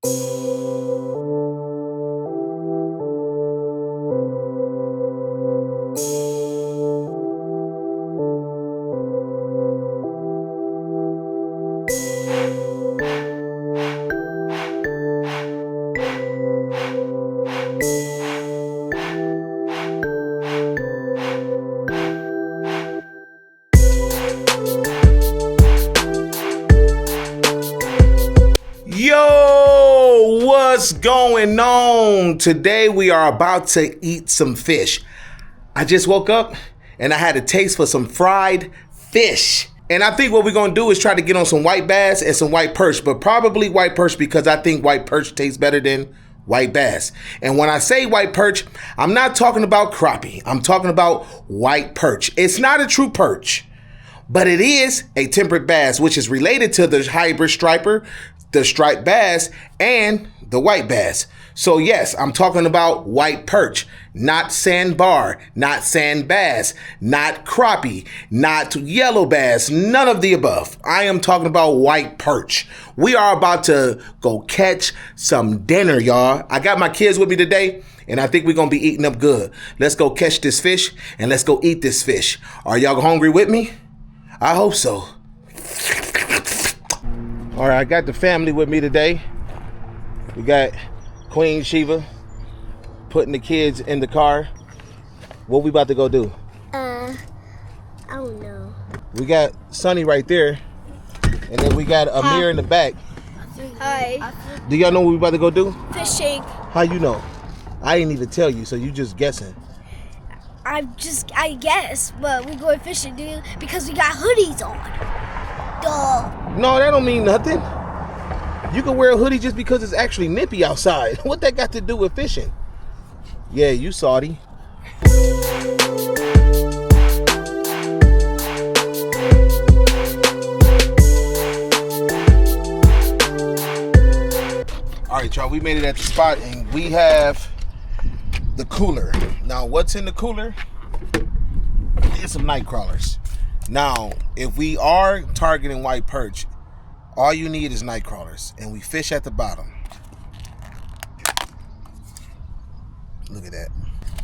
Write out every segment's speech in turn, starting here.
Yo, what's going on? Today we are about to eat some fish. I just woke up and I had a taste for some fried fish. And I think what we're gonna do is try to get on some white bass and some white perch, but probably white perch because I think white perch tastes better than white bass. And when I say white perch, I'm not talking about crappie. I'm talking about white perch. It's not a true perch, but it is a temperate bass, which is related to the hybrid striper, the striped bass, and the white bass. So yes, I'm talking about white perch, not sandbar, not sand bass, not crappie, not yellow bass, none of the above. I am talking about white perch. We are about to go catch some dinner, y'all. I got my kids with me today, and I think we're gonna be eating up good. Let's go catch this fish, and let's go eat this fish. Are y'all hungry with me? I hope so. All right, I got the family with me today. We got Queen Shiva putting the kids in the car. What we about to go do? I don't know. We got Sonny right there, and then we got Amir in the back. Hi. Do y'all know what we about to go do? Fishing. How you know? I didn't even tell you, so you just guessing. I guess, but we're going fishing, dude, because we got hoodies on. Duh. No, that don't mean nothing. You can wear a hoodie just because it's actually nippy outside. What that got to do with fishing? Yeah, you salty. All right, y'all, we made it at the spot, and we have the cooler. Now, what's in the cooler? It's some night crawlers. Now, if we are targeting white perch, all you need is night crawlers, and we fish at the bottom. Look at that.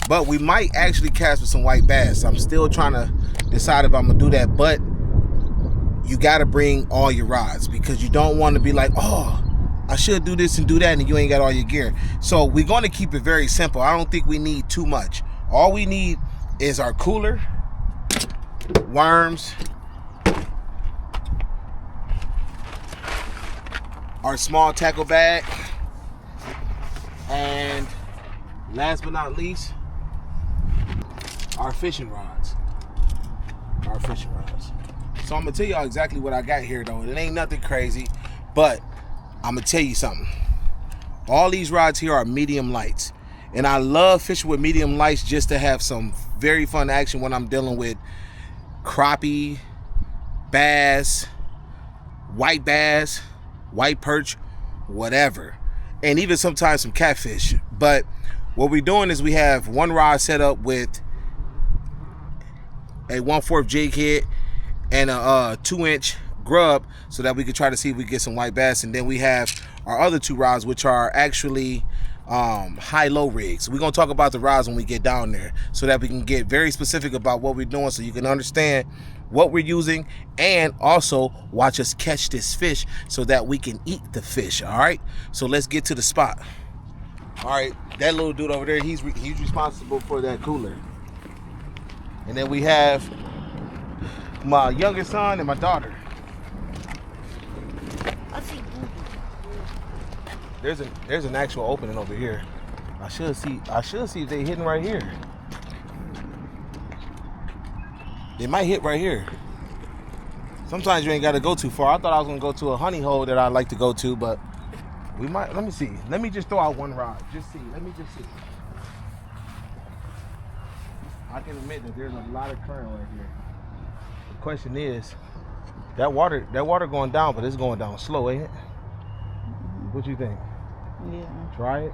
But we might actually cast with some white bass. I'm still trying to decide if I'm gonna do that, but you gotta bring all your rods because you don't want to be like, oh, I should do this and do that, and you ain't got all your gear. So we're gonna keep it very simple. I don't think we need too much. All we need is our cooler, worms, our small tackle bag, and last but not least, our fishing rods. So I'm gonna tell y'all exactly what I got here though. It ain't nothing crazy, but I'm gonna tell you something. All these rods here are medium lights, and I love fishing with medium lights just to have some very fun action when I'm dealing with crappie, bass, white perch, whatever, and even sometimes some catfish. But what we're doing is we have one rod set up with a 1/4 jig head and a 2-inch grub so that we can try to see if we get some white bass, and then we have our other two rods, which are actually high-low rigs. We're gonna talk about the rods when we get down there so that we can get very specific about what we're doing so you can understand what we're using, and also watch us catch this fish so that we can eat the fish. All right, so let's get to the spot. All right, that little dude over there, he's responsible for that cooler, and then we have my youngest son and my daughter. There's an actual opening over here. I should see if they hitting right here. They might hit right here. Sometimes you ain't got to go too far. I thought I was gonna go to a honey hole that I like to go to, but we might. Let me see. Let me just throw out one rod. Just see. Let me just see. I can admit that there's a lot of current right here. The question is, that water going down, but it's going down slow, ain't it? What you think? Yeah. Try it.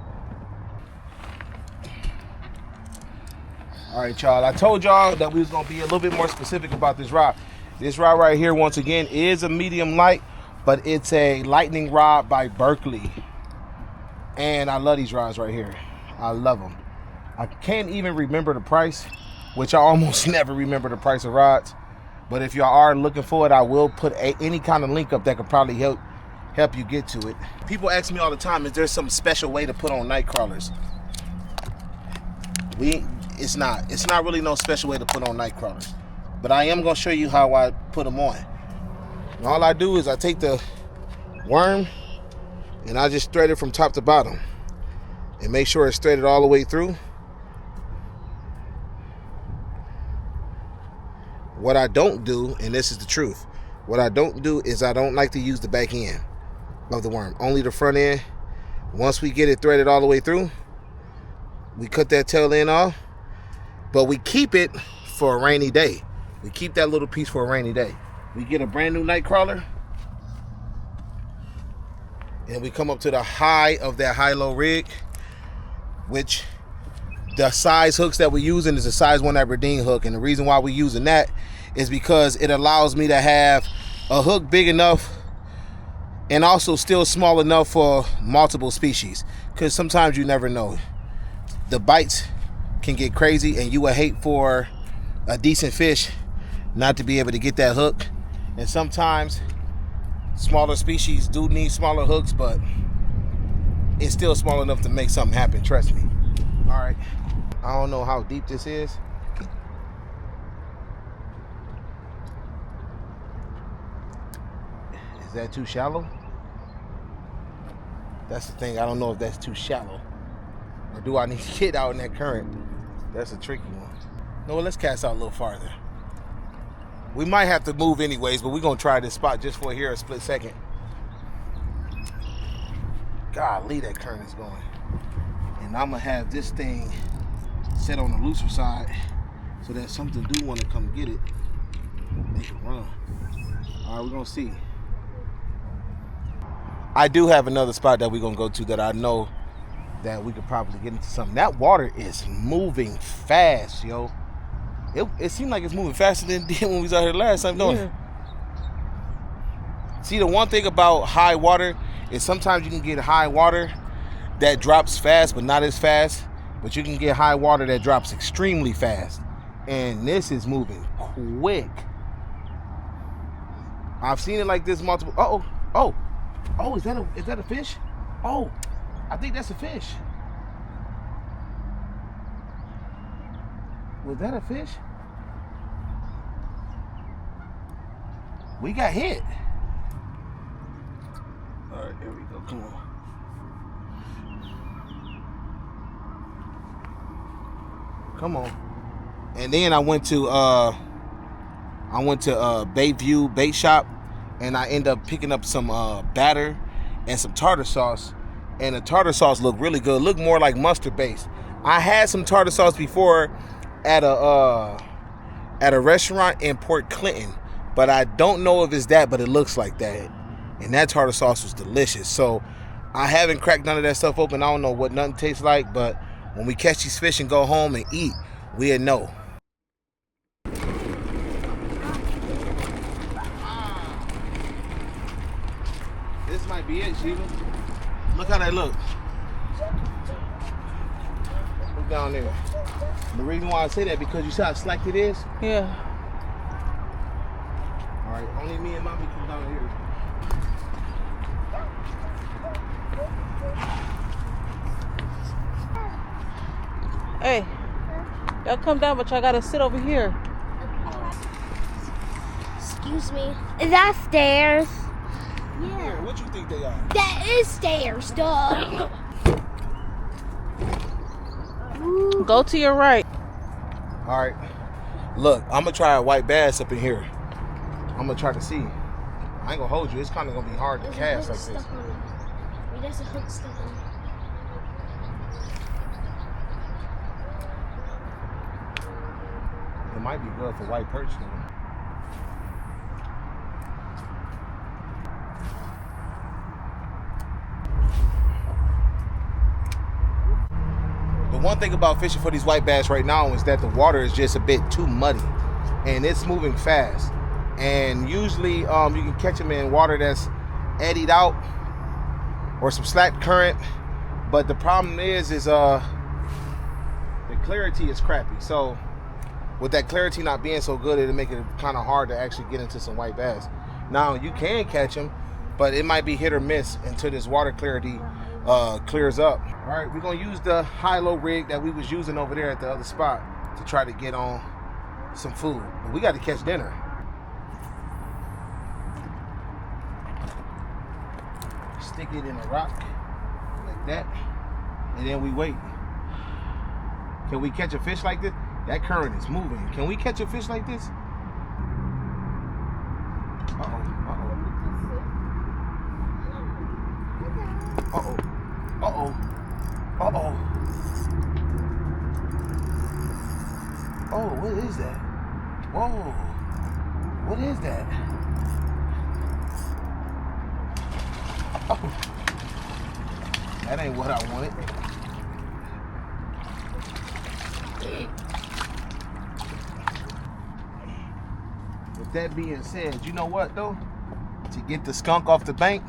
All right, y'all. I told y'all that we was gonna be a little bit more specific about this rod. This rod right here, once again, is a medium light, but it's a lightning rod by Berkley. And I love these rods right here. I love them. I can't even remember the price, which I almost never remember the price of rods. But if y'all are looking for it, I will put any kind of link up that could probably help you get to it. People ask me all the time, is there some special way to put on night crawlers? It's not really no special way to put on night crawlers. But I am gonna show you how I put them on. And all I do is I take the worm and I just thread it from top to bottom and make sure it's threaded all the way through. What I don't do, and this is the truth, what I don't do is I don't like to use the back end of the worm, only the front end. Once we get it threaded all the way through, we cut that tail end off, but we keep it for a rainy day. We keep that little piece for a rainy day. We get a brand new night crawler, and we come up to the high of that high-low rig, which the size hooks that we're using is a size 1 Aberdeen hook. And the reason why we're using that is because it allows me to have a hook big enough and also still small enough for multiple species. Because sometimes you never know. The bites can get crazy and you would hate for a decent fish not to be able to get that hook. And sometimes smaller species do need smaller hooks, but it's still small enough to make something happen, trust me. All right, I don't know how deep this is. Is that too shallow? That's the thing, I don't know if that's too shallow. Or do I need to get out in that current? That's a tricky one. No, let's cast out a little farther. We might have to move anyways, but we're gonna try this spot just for here a split second. Golly, that current is going. And I'm gonna have this thing set on the looser side so that something do wanna come get it, they can run. All right, we're gonna see. I do have another spot that we're gonna go to that I know that we could probably get into something. That water is moving fast, yo. It seemed like it's moving faster than it did when we was out here last time, don't it? See, the one thing about high water is sometimes you can get high water that drops fast, but not as fast. But you can get high water that drops extremely fast. And this is moving quick. I've seen it like this multiple. Oh, is that a fish? Oh, I think that's a fish. Was that a fish? We got hit. All right, here we go. Come on. Come on. And then I went to Bayview Bait Shop, and I ended up picking up some batter and some tartar sauce. And the tartar sauce looked really good. Looked more like mustard based. I had some tartar sauce before at a restaurant in Port Clinton, but I don't know if it's that, but it looks like that. And that tartar sauce was delicious. So I haven't cracked none of that stuff open. I don't know what nothing tastes like, but when we catch these fish and go home and eat, we'll know. This might be it, Sheila. Look how they look. Look down there. The reason why I say that because you see how slack it is? Yeah. All right, only me and mommy come down here. Hey, y'all come down, but y'all gotta sit over here. Excuse me. Is that stairs? Yeah. What you think they are? That is stairs, duh. Go to your right. All right. Look, I'm gonna try a white bass up in here. I'm gonna try to see. I ain't gonna hold you. It's kind of gonna be hard to cast like this. There's a hook stuck on it. It might be good for white perch though. The one thing about fishing for these white bass right now is that the water is just a bit too muddy and it's moving fast. And usually you can catch them in water that's eddied out or some slack current. But the problem is the clarity is crappy. So with that clarity not being so good, it'll make it kind of hard to actually get into some white bass. Now you can catch them, but it might be hit or miss until this water clarity clears up. All right, we're gonna use the high-low rig that we was using over there at the other spot to try to get on some food. But we got to catch dinner. Stick it in a rock like that, and then we wait. Can we catch a fish like this? That current is moving. Can we catch a fish like this? Oh, what is that? Whoa. What is that? Oh. That ain't what I wanted. With that being said, you know what though? To get the skunk off the bank,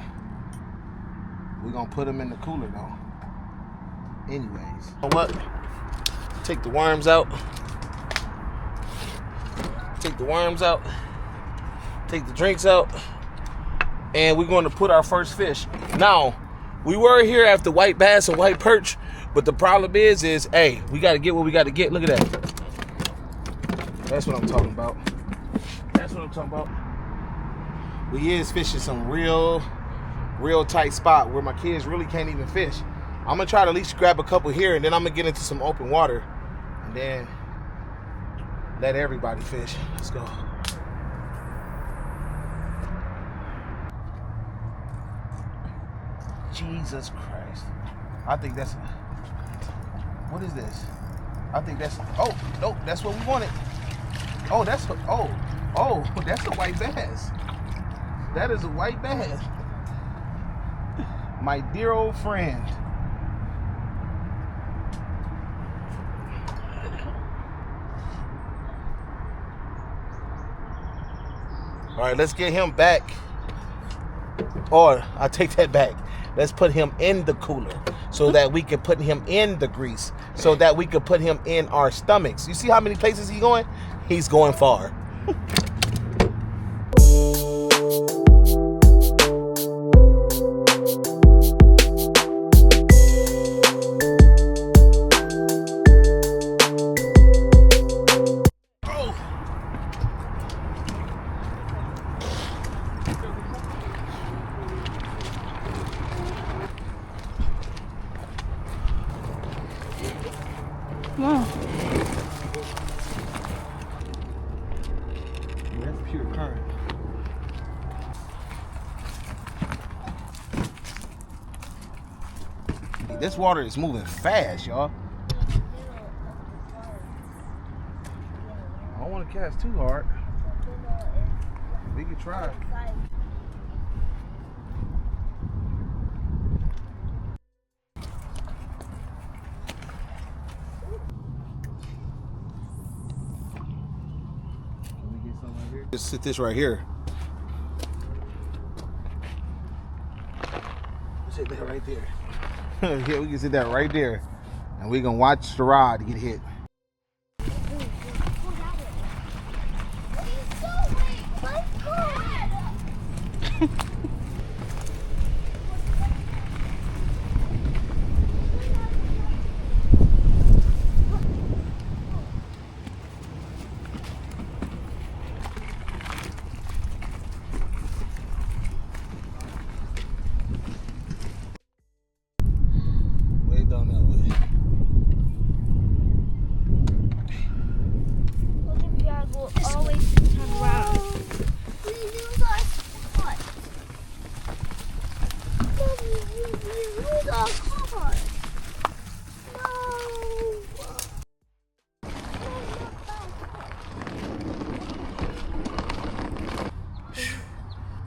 we're gonna put him in the cooler though. Anyways, you know what? Take the worms out. Take the worms out. Take the drinks out. And we're gonna put our first fish. Now, we were here after white bass and white perch, but the problem is hey, we gotta get what we gotta get. Look at that. That's what I'm talking about. That's what I'm talking about. We is fishing some real tight spot where my kids really can't even fish. I'm gonna try to at least grab a couple here, and then I'm gonna get into some open water, and then let everybody fish. Let's go. Jesus Christ. I think that's, what is this? I think that's, oh, nope, that's what we wanted. Oh, that's a white bass. That is a white bass. My dear old friend. All right, let's get him back. Or I take that back. Let's put him in the cooler so that we can put him in the grease, so that we can put him in our stomachs. You see how many places he's going? He's going far. Come on. That's pure current. Hey, this water is moving fast, y'all. I don't want to cast too hard. We can try. Just sit this right here. Sit that right there. Yeah, we can sit that right there. And we're gonna watch the rod get hit.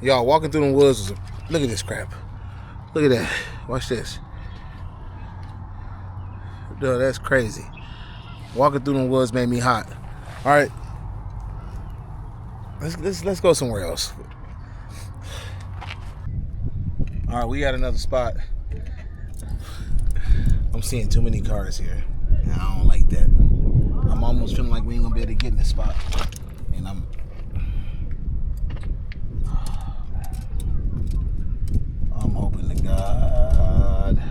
Y'all walking through the woods. Look at this crap. Look at that. Watch this. Dude, that's crazy. Walking through the woods made me hot. All right, let's go somewhere else. All right, we got another spot. I'm seeing too many cars here, and I don't like that. I'm almost feeling like we ain't gonna be able to get in this spot, and I'm hoping to God.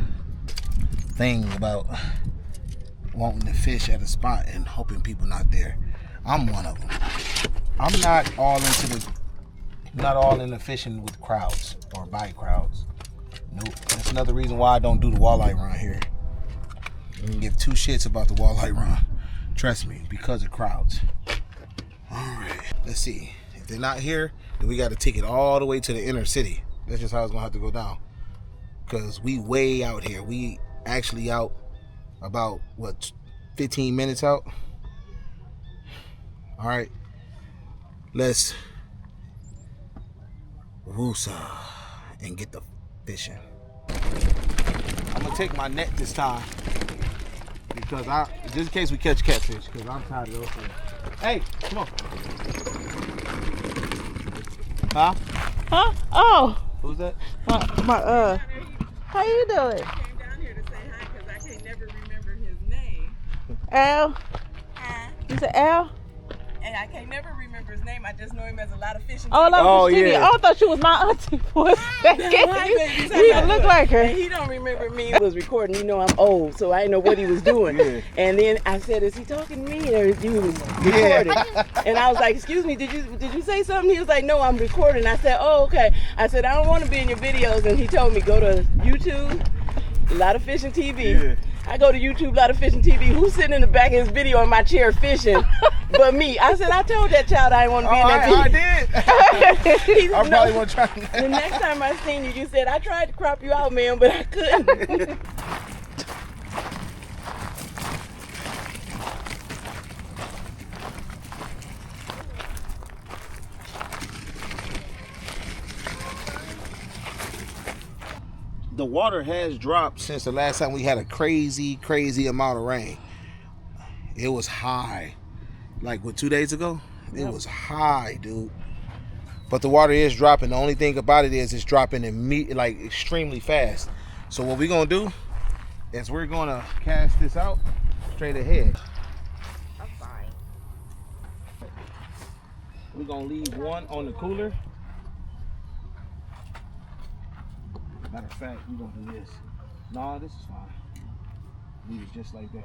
Thing about wanting to fish at a spot and hoping people not there. I'm one of them. I'm not all into fishing with crowds or by crowds. Nope. That's another reason why I don't do the walleye run here. I don't give two shits about the walleye run. Trust me, because of crowds. Alright, let's see. If they're not here, then we got to take it all the way to the inner city. That's just how it's going to have to go down. Because we way out here. We actually out about, what, 15 minutes out? Alright. Let's woosa and get the fishing. I'm going to take my net this time. Because just in case we catch catfish, because I'm tired of those things. Hey, come on. Huh? Huh? Oh. Who's that? How you doing? I came down here to say hi because I can never remember his name. Al? You said Al? And I can never remember his name. I just know him as a lot of fishing. Oh, yeah. Oh, I thought she was my auntie for a second. You even look like her. And he don't remember me. He was recording. You know I'm old, so I didn't know what he was doing. Yeah. And then I said, "Is he talking to me or is he recording?" And I was like, "Excuse me, did you say something?" He was like, "No, I'm recording." I said, "Oh, okay." I said, "I don't want to be in your videos." And he told me, "Go to YouTube, a lot of fishing TV." Yeah. I go to YouTube, a lot of fishing TV. Who's sitting in the back of his video in my chair fishing? But me. I said, I told that child I didn't want to be in that video. I did. I probably No. won't try. The next time I seen you, you said, I tried to crop you out, man, but I couldn't. The water has dropped since the last time we had a crazy amount of rain. It was high. Like, what, 2 days ago? It was high, dude. But the water is dropping. The only thing about it is it's dropping like extremely fast. So what we're going to do is we're going to cast this out straight ahead. I'm fine. We're going to leave one on the cooler. Matter of fact, we're going to do this. No, this is fine. Leave it just like that.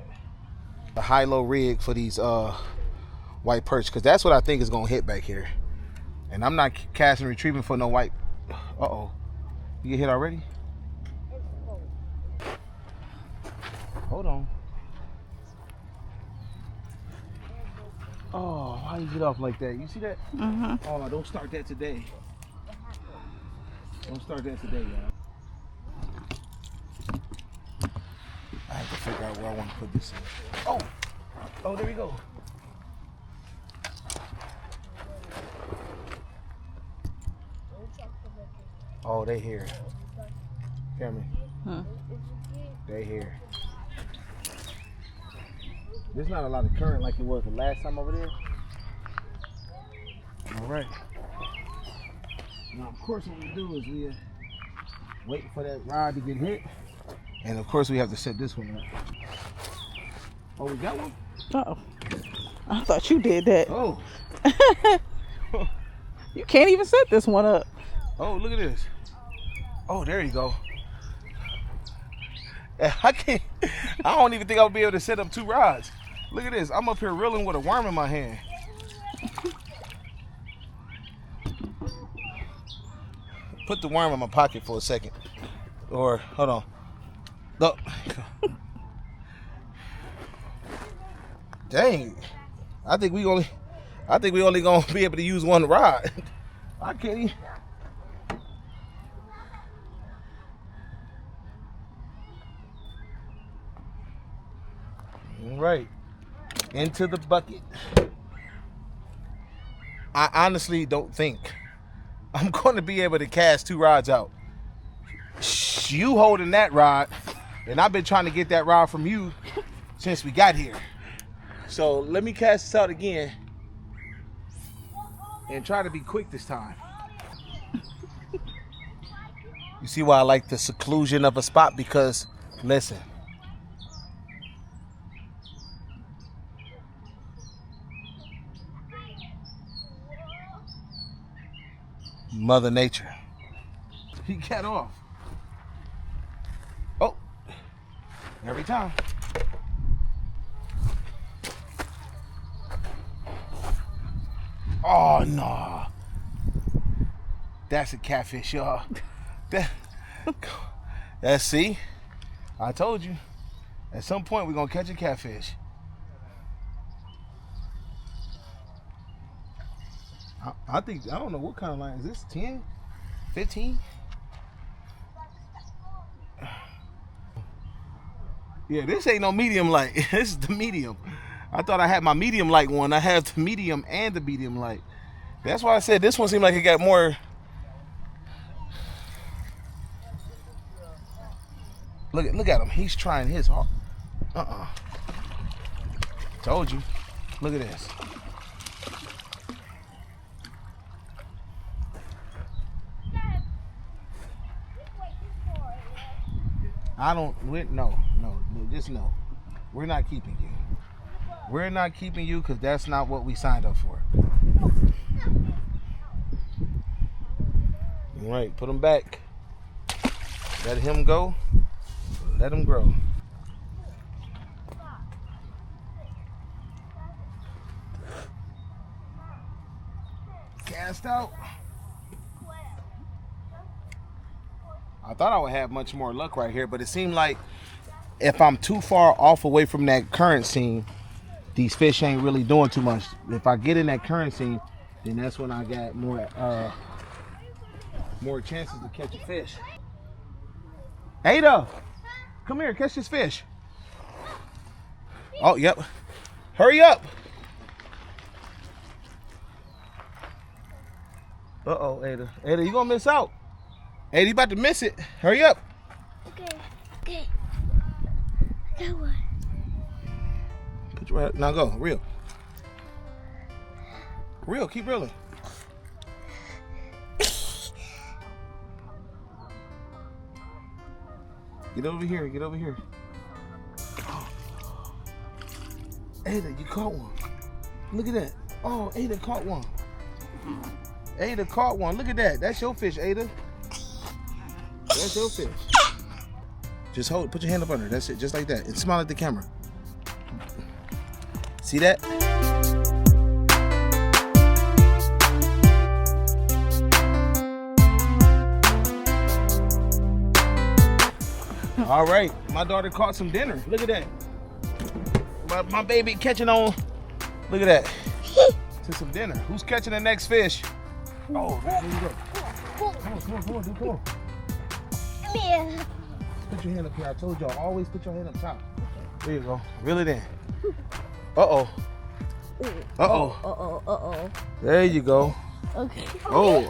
The high-low rig for these white perch, because that's what I think is going to hit back here. And I'm not casting and retrieving for no white. Uh-oh. You get hit already? Hold on. Oh, how you get off like that? You see that? Mm-hmm. Oh, don't start that today. Don't start that today, y'all. I have to figure out where I want to put this in. Oh, there we go. Oh, they here. Cameron. They here. There's not a lot of current like it was the last time over there. All right. Now, of course, what we do is we wait for that rod to get hit. And of course, we have to set this one up. Oh, we got one? Uh-oh. I thought you did that. Oh. You can't even set this one up. Oh, look at this. Oh, there you go. I don't even think I'll be able to set up two rods. Look at this. I'm up here reeling with a worm in my hand. Put the worm in my pocket for a second. Or, hold on. Look. Dang. I think we only gonna be able to use one rod. I can't even. All right. Into the bucket. I honestly don't think I'm going to be able to cast two rods out. You holding that rod, and I've been trying to get that rod from you since we got here. So let me cast this out again and try to be quick this time. You see why I like the seclusion of a spot? Because, listen, Mother Nature. He got off. Oh, every time. Oh no, that's a catfish, y'all. That's see, I told you. At some point we're gonna catch a catfish. I think, I don't know what kind of line is this, 10, 15? Yeah, this ain't no medium light. This is the medium. I thought I had my medium light one. I have the medium and the medium light. That's why I said this one seemed like it got more. Look at him. He's trying his hard. Told you. Look at this. No, just no. We're not keeping you. We're not keeping you because that's not what we signed up for. All right, put him back. Let him go. Let him grow. Cast out. I thought I would have much more luck right here, but it seemed like if I'm too far off away from that current scene, these fish ain't really doing too much. If I get in that current scene, then that's when I got more chances to catch a fish. Ada, come here, catch this fish. Oh, yep. Hurry up. Uh-oh, Ada. Ada, you gonna miss out. Ada, you about to miss it. Hurry up. Okay. I got one. Put your now go, reel. Reel, keep reeling. Get over here, get over here. Ada, you caught one. Look at that. Oh, Ada caught one. Ada caught one. Look at that. That's your fish, Ada. That's your fish. Just hold, put your hand up under. That's it, just like that. And smile at the camera. See that? All right, my daughter caught some dinner. Look at that. My baby catching on. Look at that. To some dinner. Who's catching the next fish? Oh, there you go. Come on, dude, come on. Yeah. Put your hand up here. I told y'all, always put your hand up top. There you go. Reel it in. Uh-oh. Uh-oh. There you go. Okay. Oh,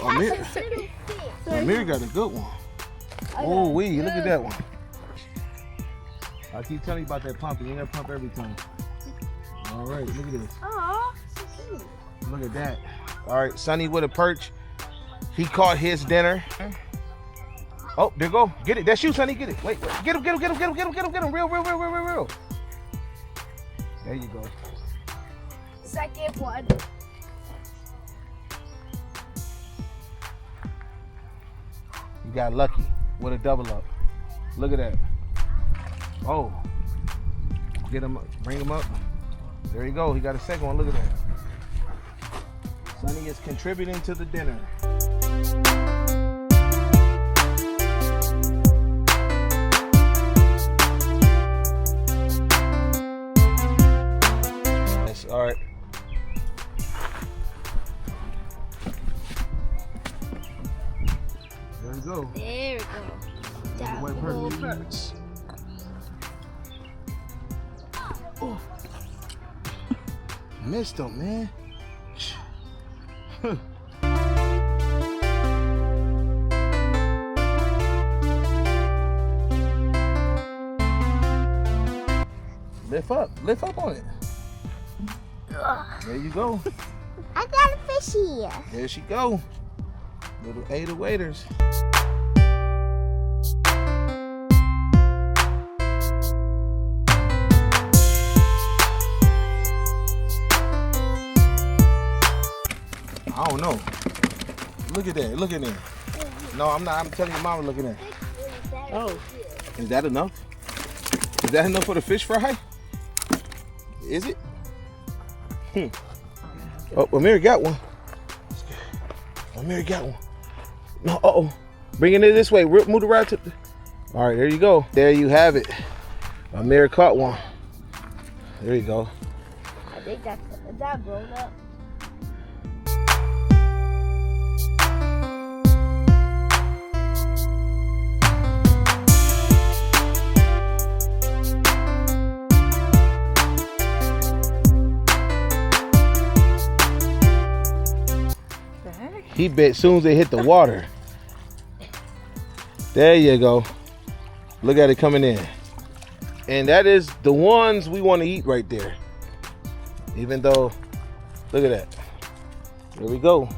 Amir got a good one. Oh, wee, look at that one. I keep telling you about that pump. You ain't got to pump every time. All right, look at this. Aw, so cute. Look at that. All right, Sonny with a perch. He caught his dinner. Oh, there you go. Get it. That's you, Sonny. Get it. Wait. Get him. Real. There you go. Second one. You got lucky with a double up. Look at that. Oh. Get him up. Bring him up. There you go. He got a second one. Look at that. Sonny is contributing to the dinner. Yes, all right. There we go. There we go. That White little Perch. perch. Oh. Missed him, man. Lift up on it. There you go. I got a fish here. There she go. Little Ada waders. I don't know. Look at that. Look at that. No, I'm not. I'm telling your mama, look at that. Oh. Is that enough? Is that enough for the fish fry? Is it? Oh, Amir got one. Amir got one. No, uh-oh. Bringing it this way. Move the rod to the... All right, there you go. There you have it. Amir caught one. There you go. I think that's is that grown up. He bet as soon as they hit the water. There you go. Look at it coming in. And that is the ones we want to eat right there. Even though, look at that. There we go.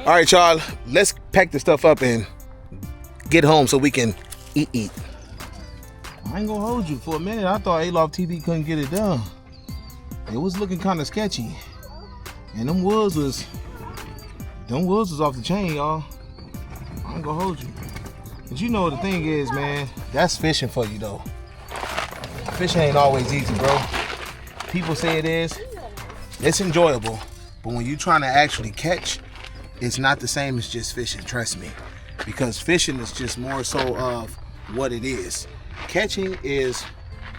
All right, y'all. Let's pack the stuff up and get home so we can eat. I ain't gonna hold you for a minute. I thought Aloft TV couldn't get it done. It was looking kind of sketchy, and them woods was off the chain, y'all. I ain't gonna hold you. But you know the thing is, man, that's fishing for you though. Fishing ain't always easy, bro. People say it is. It's enjoyable, but when you're trying to actually catch, it's not the same as just fishing, trust me. Because fishing is just more so of what it is. Catching is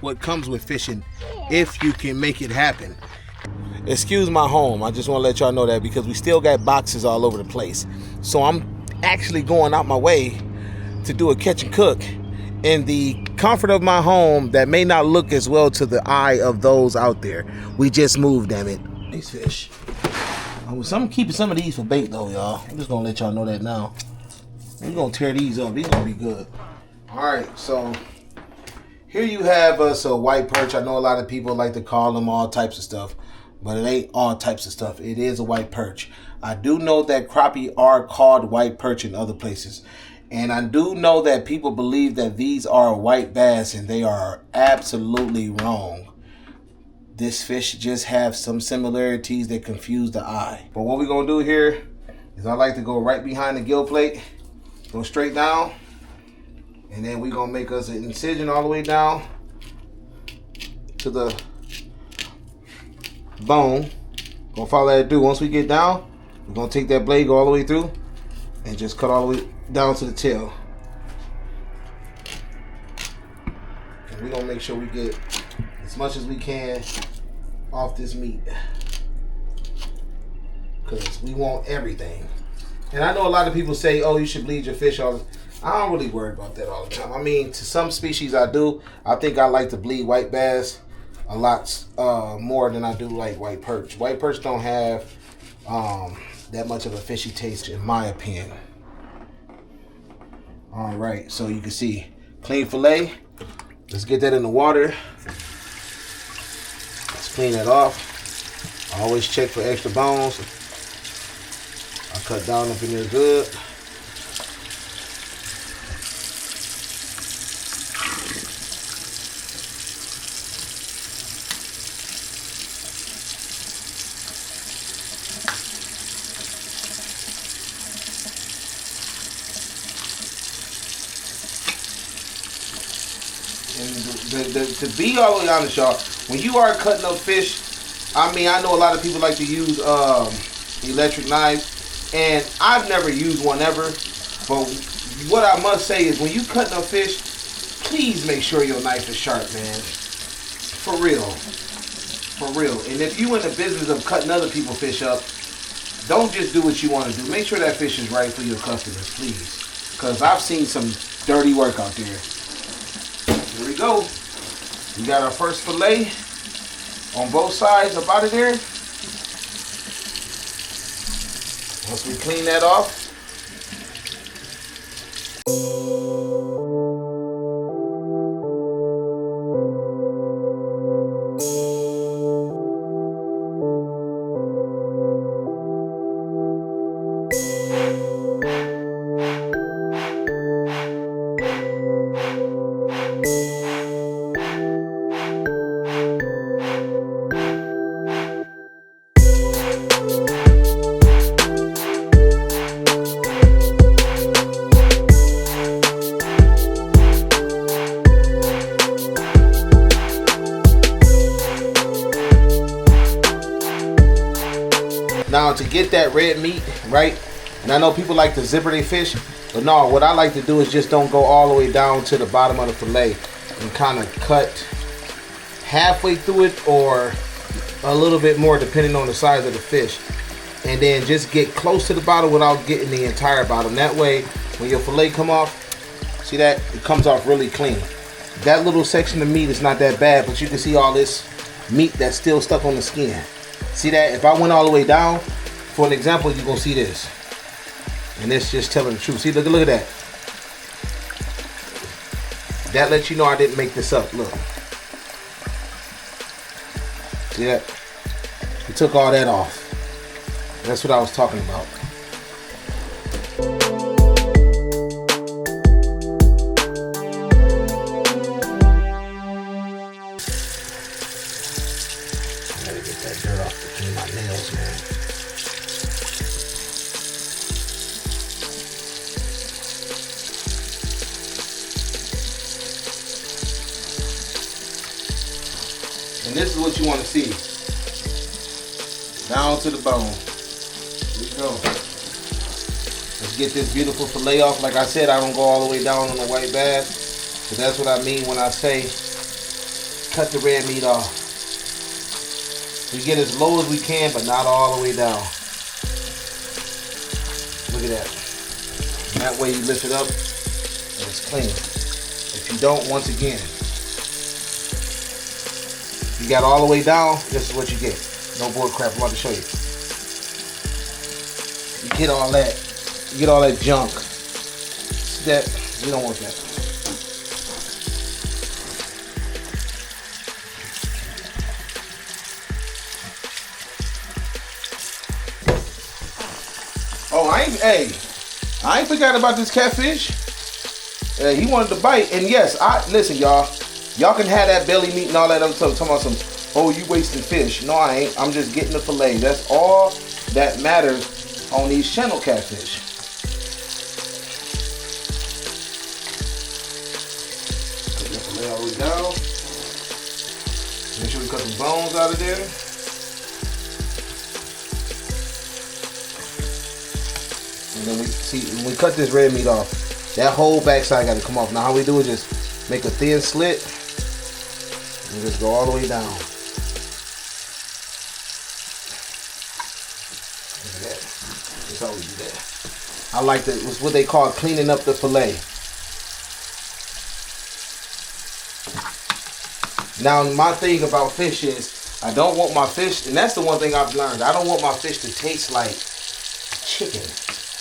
what comes with fishing if you can make it happen. Excuse my home, I just want to let y'all know that because we still got boxes all over the place. So I'm actually going out my way to do a catch and cook in the comfort of my home that may not look as well to the eye of those out there. We just moved, damn it. These fish. I'm keeping some of these for bait though, y'all. I'm just gonna let y'all know that now. We're gonna tear these up. These gonna be good. All right, so here you have us a white perch. I know a lot of people like to call them all types of stuff, but it ain't all types of stuff. It is a white perch. I do know that crappie are called white perch in other places. And I do know that people believe that these are white bass, and they are absolutely wrong. This fish just have some similarities that confuse the eye. But what we're gonna do here is I like to go right behind the gill plate, go straight down, and then we're gonna make us an incision all the way down to the bone. Gonna follow that through. Once we get down, we're gonna take that blade, go all the way through, and just cut all the way down to the tail. And we're gonna make sure we get as much as we can off this meat, because we want everything. And I know a lot of people say, oh, you should bleed your fish all the time. I don't really worry about that all the time. I mean, to some species I do. I think I like to bleed white bass a lot more than I do like white perch. White perch don't have that much of a fishy taste in my opinion. All right, so you can see clean fillet. Let's get that in the water. Let's clean that off. I always check for extra bones. I cut down up in there good. To be all the way honest, y'all, when you are cutting up fish, I mean, I know a lot of people like to use electric knives, and I've never used one ever, but what I must say is when you cutting up fish, please make sure your knife is sharp, man. For real. For real. And if you in the business of cutting other people's fish up, don't just do what you want to do. Make sure that fish is right for your customers, please. Because I've seen some dirty work out there. Here we go. We got our first fillet on both sides up out of there. Once we clean that off, Now to get that red meat, right? And I know people like to zipper their fish, but no, what I like to do is just don't go all the way down to the bottom of the fillet and kind of cut halfway through it or a little bit more depending on the size of the fish. And then just get close to the bottom without getting the entire bottom. That way, when your fillet come off, see that? It comes off really clean. That little section of meat is not that bad, but you can see all this meat that's still stuck on the skin. See that? If I went all the way down, for an example, you're gonna see this. And it's just telling the truth. See, look at that. That lets you know I didn't make this up. Look. See that? We took all that off. That's what I was talking about. I gotta get that dirt off between my nails, man. And this is what you want to see. Down to the bone. Here we go. Let's get this beautiful fillet off. Like I said, I don't go all the way down on the white bass, but that's what I mean when I say cut the red meat off. We get as low as we can, but not all the way down. Look at that. And that way you lift it up and it's clean. If you don't, once again, you got all the way down, this is what you get. No bull crap, I'm about to show you. You get all that. You get all that junk. That, you don't want that. Oh, I ain't forgot about this catfish. He wanted to bite, and yes, listen, y'all. Y'all can have that belly meat and all that other stuff. Talking about some, oh, you wasting fish. No, I ain't. I'm just getting the fillet. That's all that matters on these channel catfish. Put the fillet all the way down. Make sure we cut the bones out of there. And then when we cut this red meat off, that whole backside got to come off. Now how we do it, just make a thin slit and just go all the way down. Look at that. That's how we do that. I like that. It's what they call cleaning up the fillet. Now my thing about fish is I don't want my fish, and that's the one thing I've learned. I don't want my fish to taste like chicken.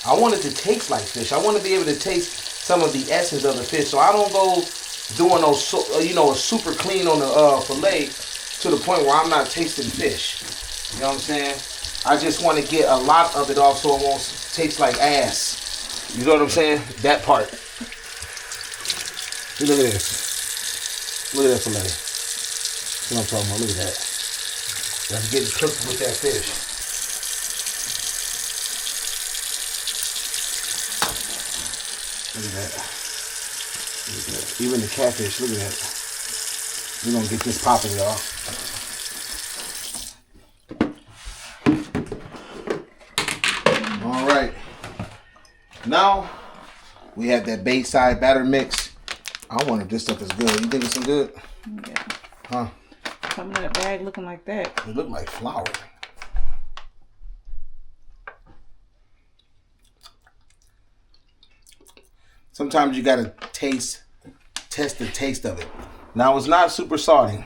I want it to taste like fish. I want to be able to taste some of the essence of the fish. So I don't go doing those, super clean on the fillet to the point where I'm not tasting fish. You know what I'm saying? I just want to get a lot of it off so it won't taste like ass. You know what I'm saying? That part. Look at this. Look at that fillet. That's what I'm talking about. Look at that. That's getting cooked with that fish. Look at that. Look at that. Even the catfish, look at that. We're gonna get this popping, y'all. All right. Now we have that Bayside batter mix. I wonder if this stuff is good. You think it's some good? Yeah. Huh? Coming in a bag looking like that. It look like flour. Sometimes you gotta test the taste of it. Now it's not super salty,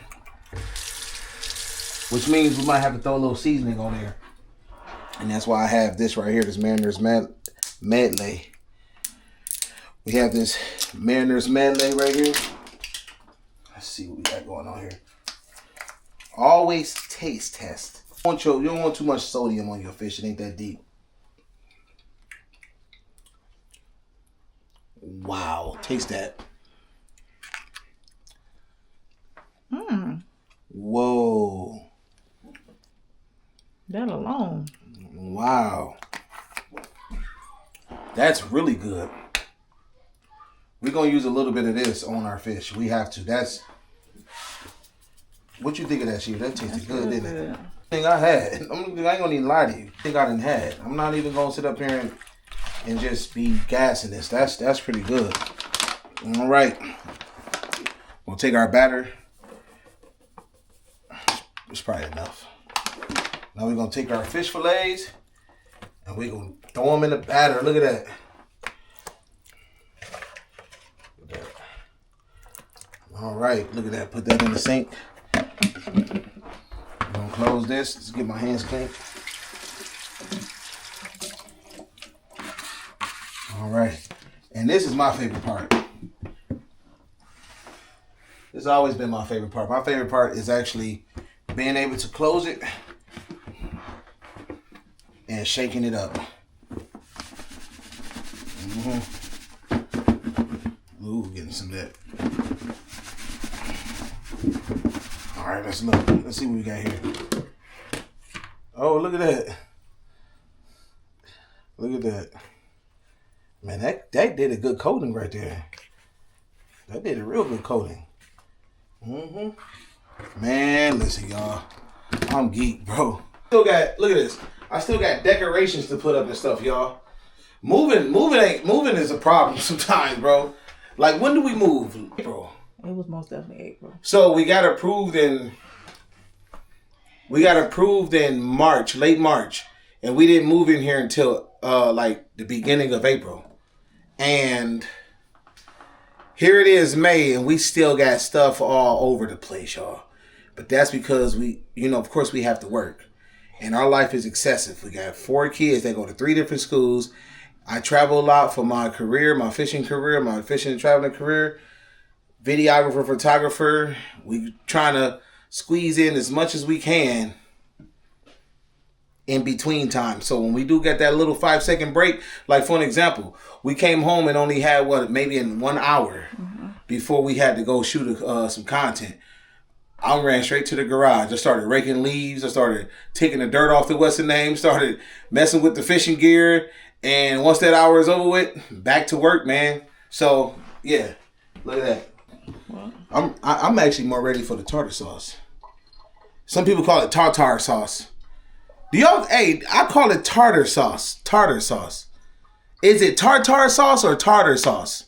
which means we might have to throw a little seasoning on there. And that's why I have this right here, this Mariner's Medley. We have this Mariner's Medley right here. Let's see what we got going on here. Always taste test. You don't want too much sodium on your fish. It ain't that deep. Wow, taste that. Whoa. That alone. Wow. That's really good. We're going to use a little bit of this on our fish. We have to. That's... What you think of that, Sheila? That tasted good, didn't it? Thing I had. I ain't gonna even lie to you. Think I done had. I'm not even gonna sit up here and just be gassing this. That's pretty good. All right. We'll take our batter. It's probably enough. Now we're gonna take our fish fillets and we're gonna throw them in the batter. Look at that. All right, look at that. Put that in the sink. I'm gonna close this. Let's get my hands clean. All right, and this is my favorite part. This has always been my favorite part. My favorite part is actually being able to close it and shaking it up. Ooh, getting some of that. All right, let's look. Let's see what we got here. Oh, look at that. Look at that. Man, that did a good coating right there. That did a real good coating. Man, listen, y'all. I'm geek, bro. Look at this. I still got decorations to put up and stuff, y'all. Moving is a problem sometimes, bro. Like, when do we move, bro? It was most definitely April. So we got approved in March, late March, and we didn't move in here until like the beginning of April. And here it is, May, and we still got stuff all over the place, y'all. But that's because of course we have to work. And our life is excessive. We got 4 kids that go to 3 different schools. I travel a lot for my career, my fishing and traveling career. Videographer, photographer. We trying to squeeze in as much as we can in between time. So when we do get that little 5-second break, like for an example, we came home and only had maybe in 1 hour before we had to go shoot some content. I ran straight to the garage. I started raking leaves. I started taking the dirt off the western name. Started messing with the fishing gear. And once that hour is over with, back to work, man. So yeah, look at that. I'm actually more ready for the tartar sauce. Some people call it tartar sauce. I call it tartar sauce. Tartar sauce. Is it tartar sauce or tartar sauce?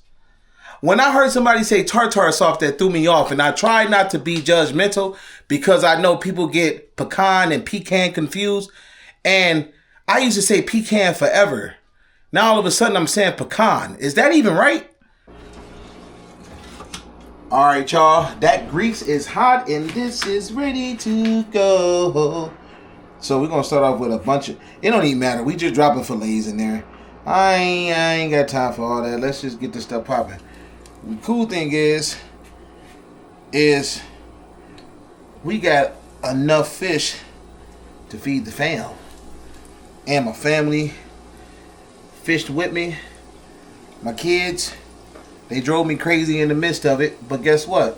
When I heard somebody say tartar sauce, that threw me off, and I tried not to be judgmental because I know people get pecan and pecan confused, and I used to say pecan forever. Now all of a sudden I'm saying pecan. Is that even right? All right, y'all. That grease is hot and this is ready to go. So we're gonna start off with a bunch of. It don't even matter. We just dropping fillets in there. I ain't got time for all that. Let's just get this stuff popping. The cool thing is we got enough fish to feed the fam, and my family fished with me. My kids, they drove me crazy in the midst of it, but guess what?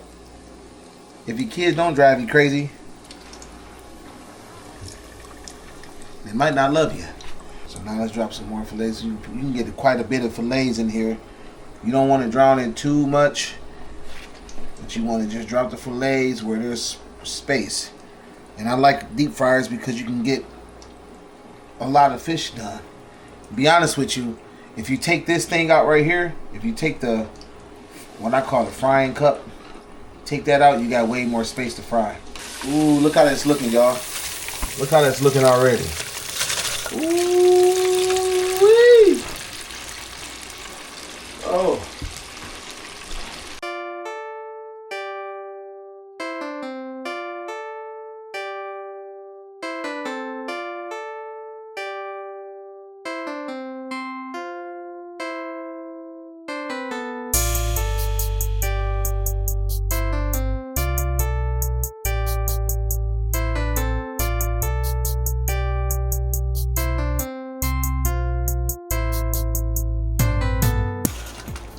If your kids don't drive you crazy, they might not love you. So now let's drop some more fillets. You can get quite a bit of fillets in here. You don't want to drown in too much, but you want to just drop the fillets where there's space. And I like deep fryers because you can get a lot of fish done. To be honest with you, if you take this thing out right here, if you take the, what I call the frying cup, take that out, you got way more space to fry. Ooh, look how that's looking, y'all. Look how that's looking already. Ooh-wee. Oh.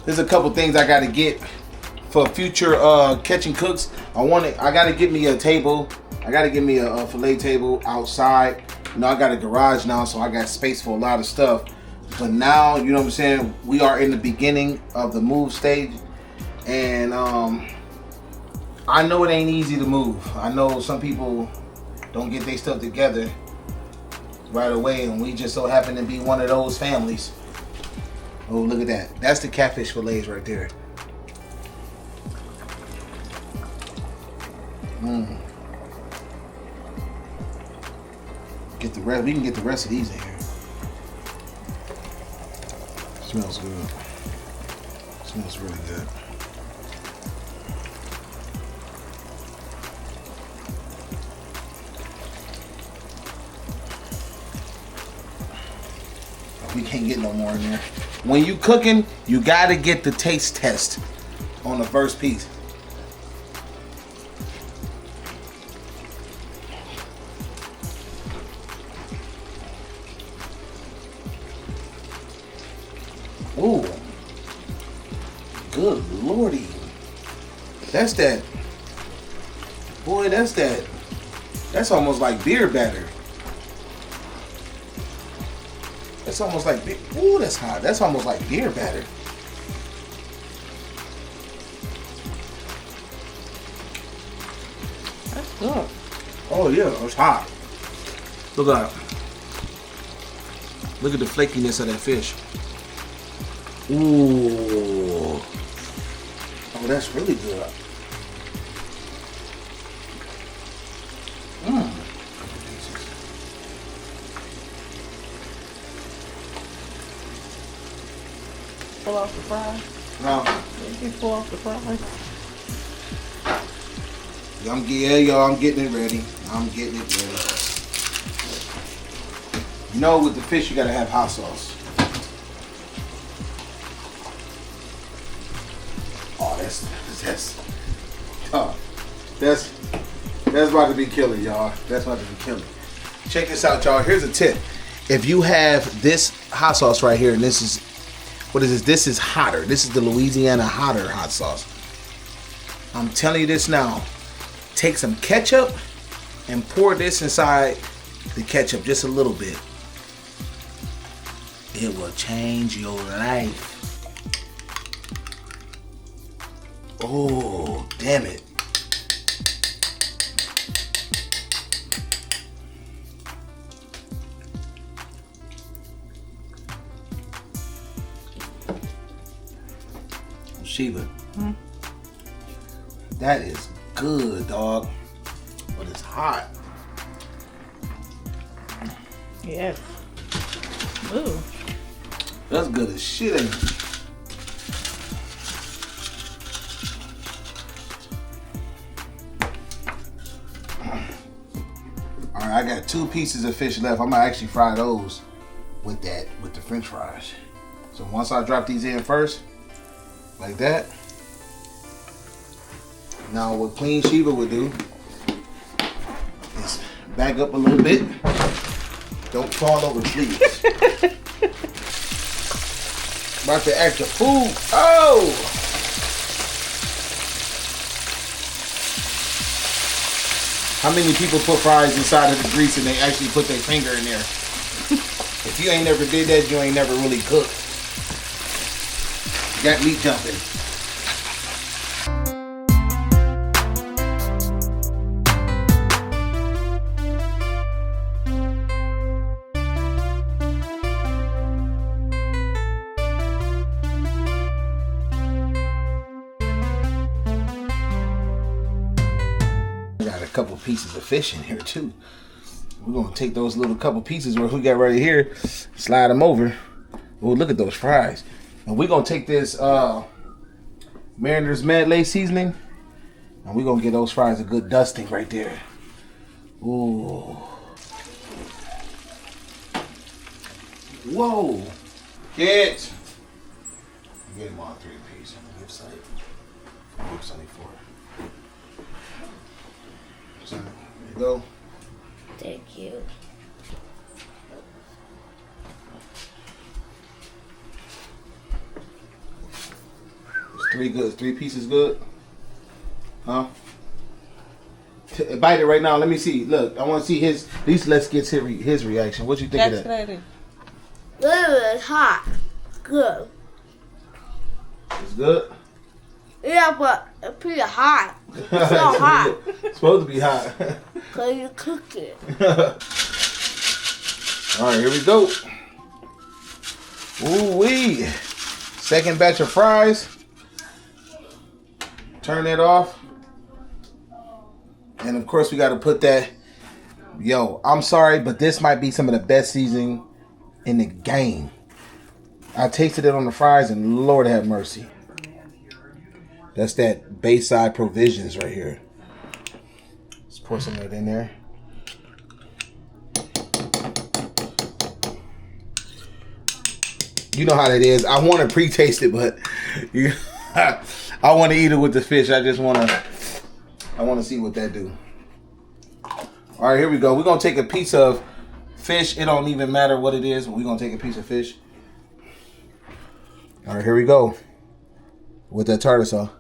There's a couple things I gotta get for future catching cooks. I gotta get me a table. I gotta get me a fillet table outside. You know, I got a garage now, so I got space for a lot of stuff. But now, you know what I'm saying, we are in the beginning of the move stage, and I know it ain't easy to move. I know some people don't get their stuff together right away, and we just so happen to be one of those families. Oh, look at that. That's the catfish fillets right there. Get the rest. We can get the rest of these in here. Smells good. Smells really good. We can't get no more in there. When you cooking, you gotta get the taste test on the first piece. Ooh, good lordy. That's that. Boy, that's that. That's almost like beer batter. That's almost like, ooh, that's hot. That's almost like beer batter. That's good. Oh yeah, it's hot. Look at that. Look at the flakiness of that fish. Ooh. Oh, that's really good. Pull off the fries. No. You pull off the fries. Yeah, y'all, I'm getting it ready. I'm getting it ready. You know, with the fish, you gotta have hot sauce. Oh, that's about to be killer, y'all. That's about to be killer. Check this out, y'all. Here's a tip. If you have this hot sauce right here, and this is, what is this? This is hotter. This is the Louisiana hotter hot sauce. I'm telling you this now. Take some ketchup and pour this inside the ketchup just a little bit. It will change your life. Oh, damn it. Sheba. That is good, dog. But it's hot. Yes. Ooh. That's good as shit, ain't it? Alright, I got 2 pieces of fish left. I'm gonna actually fry those with the french fries. So once I drop these in first, like that. Now what Clean Sheba would do is back up a little bit. Don't fall over, please. About to act a fool. Oh! How many people put fries inside of the grease and they actually put their finger in there? If you ain't never did that, you ain't never really cooked. You got meat jumping. Couple pieces of fish in here too. We're gonna take those little couple pieces where we got right here, slide them over. Oh, look at those fries. And we're gonna take this Mariner's Mad Lay seasoning, and we're gonna get those fries a good dusting right there. Ooh. Whoa. Kids. Get them all 3 pieces. Give Sonny 4. There you go. Thank you. It's 3 good. 3 pieces good? Huh? Bite it right now. Let me see. Look, I want to see his. At least let's get his reaction. What you think of that? It's hot. Good. It's good? Yeah, but It's pretty hot. It's so hot. It's supposed to be hot. Cause you cook it. All right, here we go. Ooh wee. Second batch of fries. Turn it off. And of course we got to put that. Yo, I'm sorry, but this might be some of the best seasoning in the game. I tasted it on the fries and Lord have mercy. That's that Bayside Provisions right here. Let's pour some of it in there. You know how that is. I want to pre-taste it, but I want to eat it with the fish. I want to see what that do. All right, here we go. We're going to take a piece of fish. It don't even matter what it is. We're going to take a piece of fish. All right, here we go. With that tartar sauce.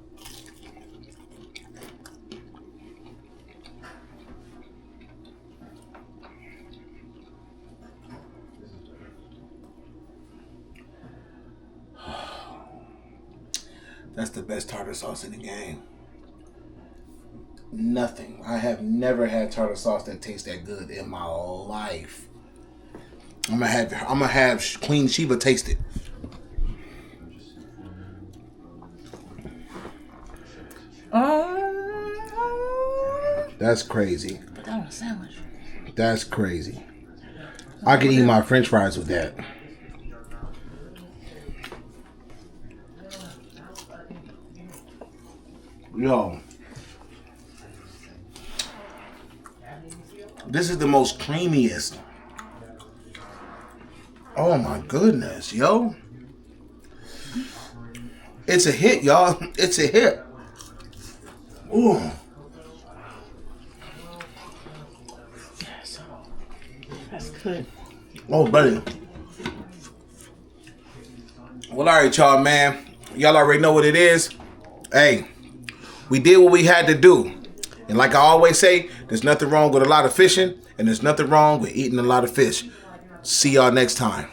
That's the best tartar sauce in the game. Nothing. I have never had tartar sauce that tastes that good in my life. I'm gonna have Queen Sheba taste it. That's crazy. Put that on a sandwich. That's crazy. I could eat my French fries with that. Yo. This is the most creamiest. Oh my goodness, yo. It's a hit, y'all. It's a hit. Ooh. That's good. Oh, buddy. Well, all right, y'all, man. Y'all already know what it is. Hey, we did what we had to do. And like I always say, there's nothing wrong with a lot of fishing, and there's nothing wrong with eating a lot of fish. See y'all next time.